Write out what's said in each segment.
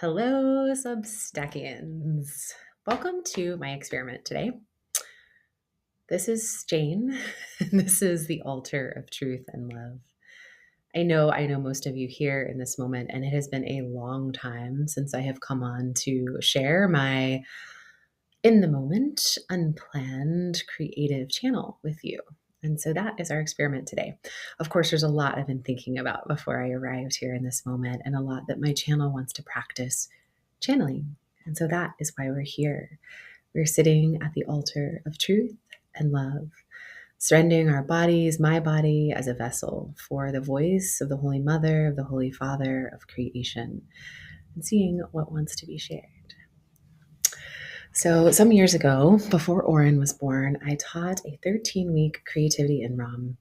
Hello, Substackians. Welcome to my experiment today. This is Jane. This is the altar of truth and love. I know most of you here in this moment, and it has been a long time since I have come on to share my in the moment, unplanned, creative channel with you. And so that is our experiment today. Of course, there's a lot I've been thinking about before I arrived here in this moment, and a lot that my channel wants to practice channeling. And so that is why we're here. We're sitting at the altar of truth and love, surrendering our bodies, my body, as a vessel for the voice of the Holy Mother, of the Holy Father, of creation, and seeing what wants to be shared. So, some years ago, before Oren was born, I taught a 13-week creativity in Ram,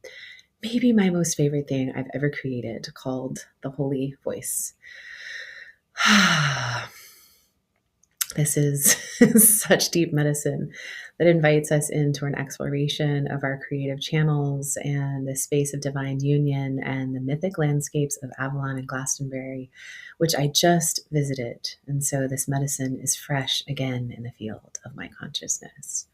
maybe my most favorite thing I've ever created, called the Holy Voice. This is such deep medicine that invites us into an exploration of our creative channels and the space of divine union and the mythic landscapes of Avalon and Glastonbury, which I just visited. And so this medicine is fresh again in the field of my consciousness.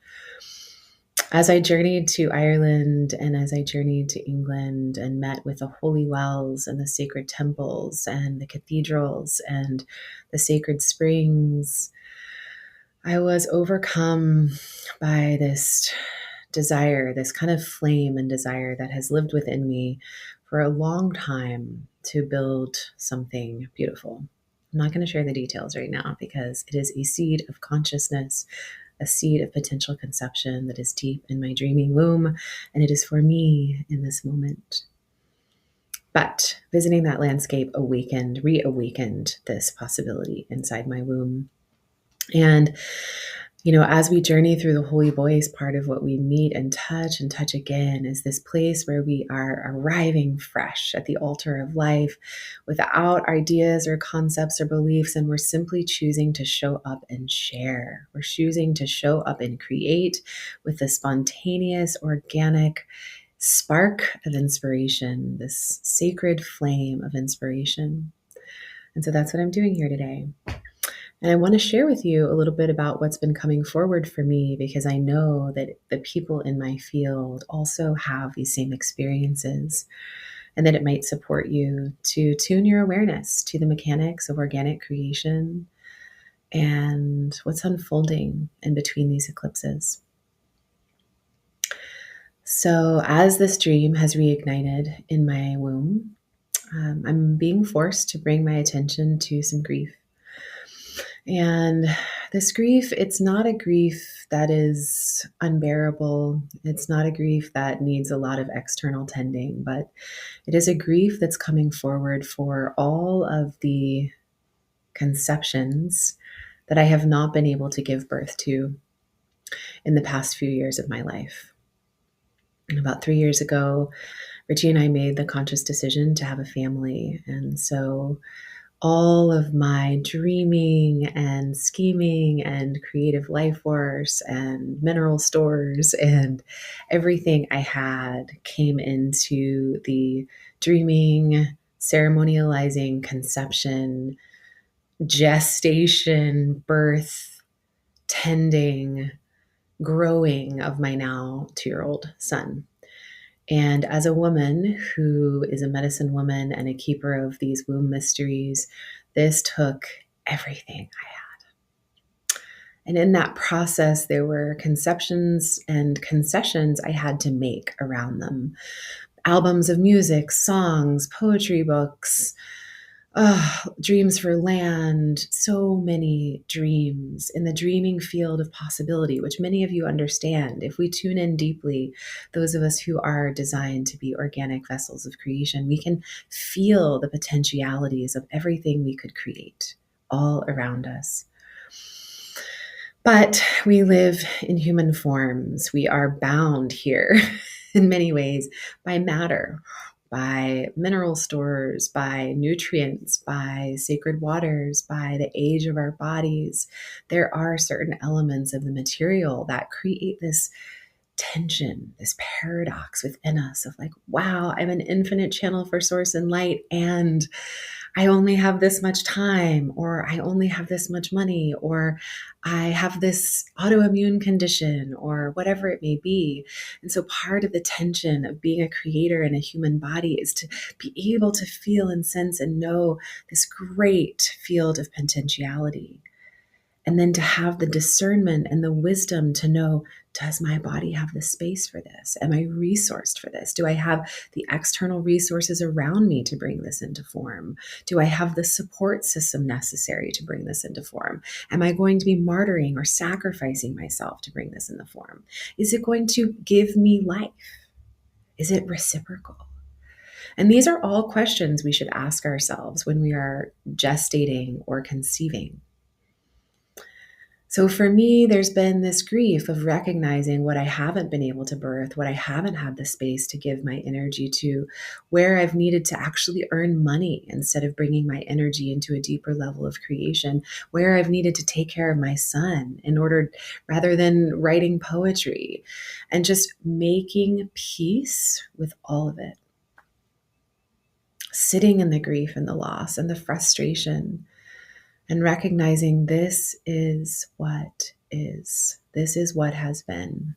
As I journeyed to Ireland and as I journeyed to England and met with the holy wells and the sacred temples and the cathedrals and the sacred springs, I was overcome by this desire, this kind of flame and desire that has lived within me for a long time to build something beautiful. I'm not going to share the details right now because it is a seed of consciousness, a seed of potential conception that is deep in my dreaming womb, and it is for me in this moment. But visiting that landscape reawakened this possibility inside my womb. And, as we journey through the Holy Voice, part of what we meet and touch again is this place where we are arriving fresh at the altar of life without ideas or concepts or beliefs. And we're simply choosing to show up and share. We're choosing to show up and create with the spontaneous, organic spark of inspiration, this sacred flame of inspiration. And so that's what I'm doing here today. And I want to share with you a little bit about what's been coming forward for me, because I know that the people in my field also have these same experiences, and that it might support you to tune your awareness to the mechanics of organic creation and what's unfolding in between these eclipses. So as this dream has reignited in my womb, I'm being forced to bring my attention to some grief. And this grief, it's not a grief that is unbearable. It's not a grief that needs a lot of external tending, but it is a grief that's coming forward for all of the conceptions that I have not been able to give birth to in the past few years of my life. And about 3 years ago, Richie and I made the conscious decision to have a family. And so all of my dreaming and scheming and creative life force and mineral stores and everything I had came into the dreaming, ceremonializing, conception, gestation, birth, tending, growing of my now 2-year-old son. And as a woman who is a medicine woman and a keeper of these womb mysteries, this took everything I had. And in that process, there were conceptions and concessions I had to make around them. Albums of music, songs, poetry books, dreams for land, so many dreams in the dreaming field of possibility, which many of you understand. If we tune in deeply, those of us who are designed to be organic vessels of creation, we can feel the potentialities of everything we could create all around us. But we live in human forms. We are bound here in many ways by matter, by mineral stores, by nutrients, by sacred waters, by the age of our bodies. There are certain elements of the material that create this tension, this paradox within us of like, wow, I'm an infinite channel for source and light, and I only have this much time, or I only have this much money, or I have this autoimmune condition, or whatever it may be. And so part of the tension of being a creator in a human body is to be able to feel and sense and know this great field of potentiality. And then to have the discernment and the wisdom to know, does my body have the space for this? Am I resourced for this? Do I have the external resources around me to bring this into form? Do I have the support system necessary to bring this into form? Am I going to be martyring or sacrificing myself to bring this into form? Is it going to give me life? Is it reciprocal? And these are all questions we should ask ourselves when we are gestating or conceiving. So for me, there's been this grief of recognizing what I haven't been able to birth, what I haven't had the space to give my energy to, where I've needed to actually earn money instead of bringing my energy into a deeper level of creation, where I've needed to take care of my son in order, rather than writing poetry, and just making peace with all of it. Sitting in the grief and the loss and the frustration, and recognizing this is what is. This is what has been.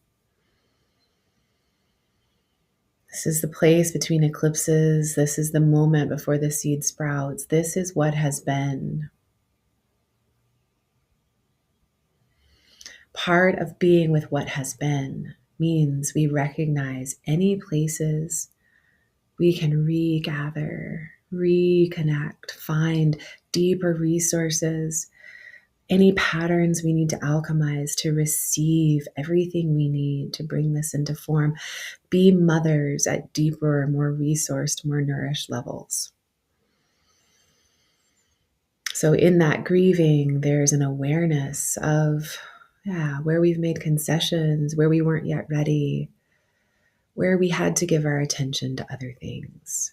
This is the place between eclipses. This is the moment before the seed sprouts. This is what has been. Part of being with what has been means we recognize any places we can regather, reconnect, find deeper resources, any patterns we need to alchemize to receive everything we need to bring this into form, be mothers at deeper, more resourced, more nourished levels. So in that grieving, there's an awareness of where we've made concessions, where we weren't yet ready, where we had to give our attention to other things.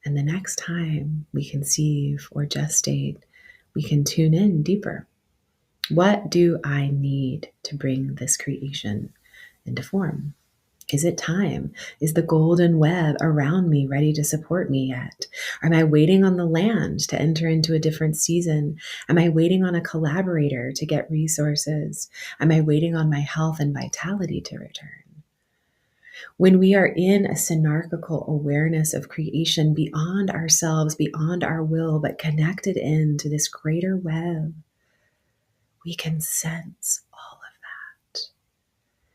And the next time we conceive or gestate, we can tune in deeper. What do I need to bring this creation into form? Is it time? Is the golden web around me ready to support me yet? Am I waiting on the land to enter into a different season? Am I waiting on a collaborator to get resources? Am I waiting on my health and vitality to return? When we are in a synarchical awareness of creation beyond ourselves, beyond our will, but connected into this greater web, we can sense all of that.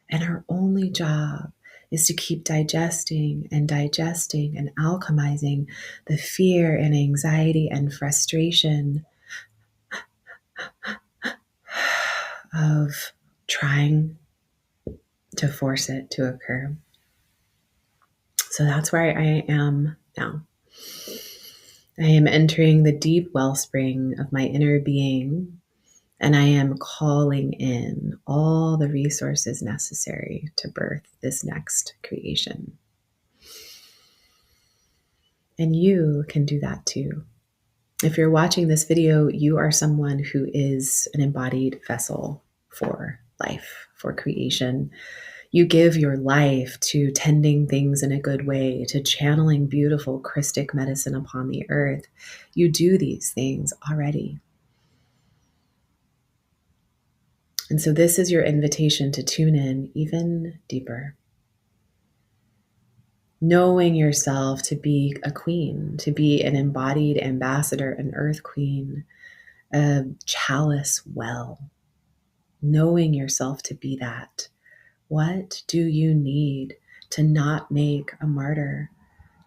And our only job is to keep digesting and alchemizing the fear and anxiety and frustration of trying to force it to occur. So that's where I am now. I am entering the deep wellspring of my inner being, and I am calling in all the resources necessary to birth this next creation. And you can do that too. If you're watching this video, you are someone who is an embodied vessel for life, for creation. You give your life to tending things in a good way, to channeling beautiful Christic medicine upon the earth. You do these things already. And so this is your invitation to tune in even deeper. Knowing yourself to be a queen, to be an embodied ambassador, an earth queen, a chalice well. Knowing yourself to be that. What do you need to not make a martyr,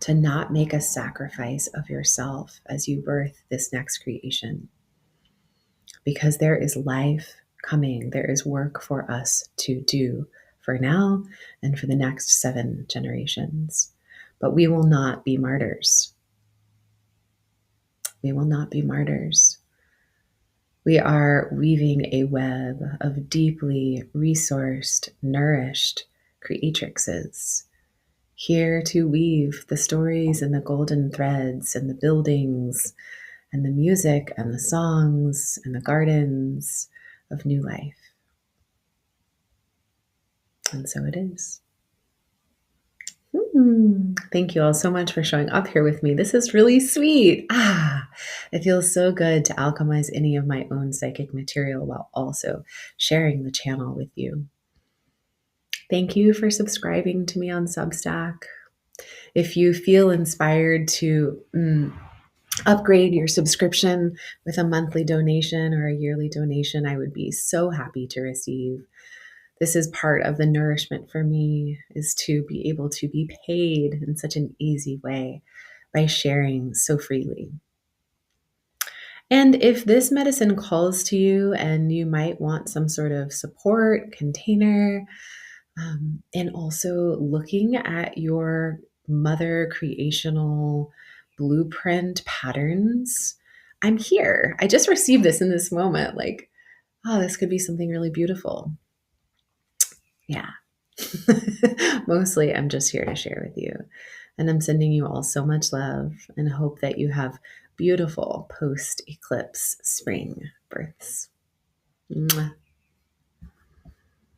to not make a sacrifice of yourself as you birth this next creation? Because there is life coming. There is work for us to do for now and for the next 7 generations. But we will not be martyrs. We will not be martyrs. We are weaving a web of deeply resourced, nourished creatrixes, here to weave the stories and the golden threads and the buildings and the music and the songs and the gardens of new life. And so it is. Thank you all so much for showing up here with me. This is really sweet. It feels so good to alchemize any of my own psychic material while also sharing the channel with you. Thank you for subscribing to me on Substack. If you feel inspired to upgrade your subscription with a monthly donation or a yearly donation, I would be so happy to receive. This is part of the nourishment for me, is to be able to be paid in such an easy way by sharing so freely. And if this medicine calls to you and you might want some sort of support container, and also looking at your mother creational blueprint patterns, I'm here. I just received this in this moment. Like, oh, this could be something really beautiful. Yeah. Mostly, I'm just here to share with you. And I'm sending you all so much love and hope that you have beautiful post eclipse spring births. Mwah.